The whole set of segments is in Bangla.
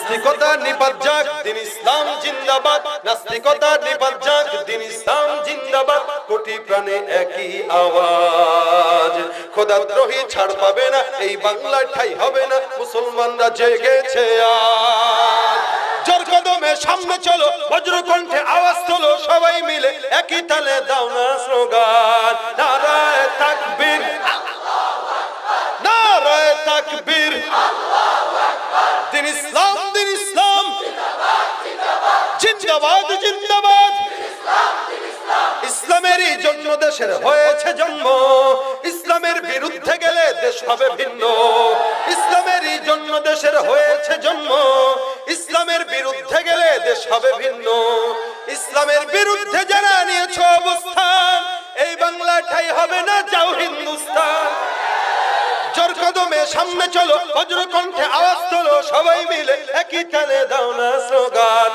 নাস্তিকতা নিপাত যাক, দিন ইসলাম জিন্দাবাদ। নাস্তিকতা নিপাত যাক, দিন ইসলাম জিন্দাবাদ। কোটি প্রাণে একই আওয়াজ, খোদাদ্রোহী ছাড় পাবে না, এই বাংলায় ঠাঁই হবে না, মুসলমানরা জেগেছে আজ। জোর কদমে সামনে চলো, বজ্রকণ্ঠে আওয়াজ তোলো, সবাই মিলে একই তালে দাও না স্লোগান। নারায়ে তাকবীর, নারায়ে তাকবীর, দিন ইসলাম, দিন ইসলাম জিন্দাবাদ, জিন্দাবাদ। ইসলামেরই জন্য দেশের হয়েছে জন্ম, ইসলামের বিরুদ্ধে গেলে দেশ হবে ভিন্ন। ইসলামেরই জন্য দেশের হয়েছে জন্ম, ইসলামের বিরুদ্ধে গেলে দেশ হবে ভিন্ন। ইসলামের বিরুদ্ধে যারা নিয়েছে অবস্থান, এই বাংলা ঠাঁই হবে না, যাও হিন্দুস্তান। জোর কদমে সামনে চলো, বজ্রকণ্ঠে আওয়াজ তোলো, সবাই মিলে একই তালে দাও না স্লোগান।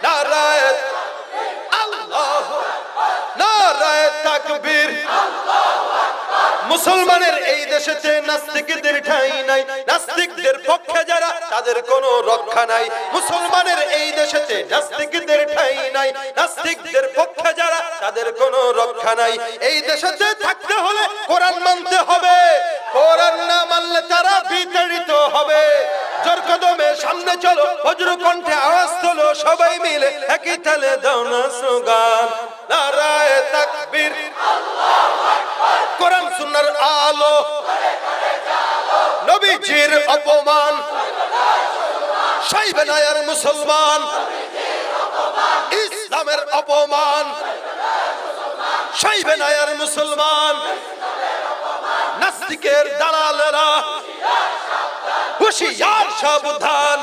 নারায়ে আল্লাহু আকবার, নারায়ে তাকবীর। মুসলমানের এই দেশেতে নাস্তিকদের ঠাঁই নাই, নাস্তিকদের পক্ষে যারা তাদের কোনো রক্ষা নাই। মুসলমানের এই দেশেতে নাস্তিকদের ঠাঁই নাই, নাস্তিকদের পক্ষে যারা তাদের কোনো রক্ষা নাই। এই দেশেতে থাকতে হলে কোরআন মানতে হবে, কোরআন না মানলে তারা বিতাড়িত হবে। জোর কদমে সামনে চলো, বজ্রকণ্ঠে আওয়াজ তোলো, সবাই মিলে একই তালে দাও না স্লোগান। নারায়ে তাকবীর, কোরআন সুন্নাহর আলো, নবীজির অপমান সইবে না আর মুসলমান। ইসলামের অপমান সইবে না আর মুসলমান। নাস্তিকের দালালেরা হুঁশিয়ার সাবধান।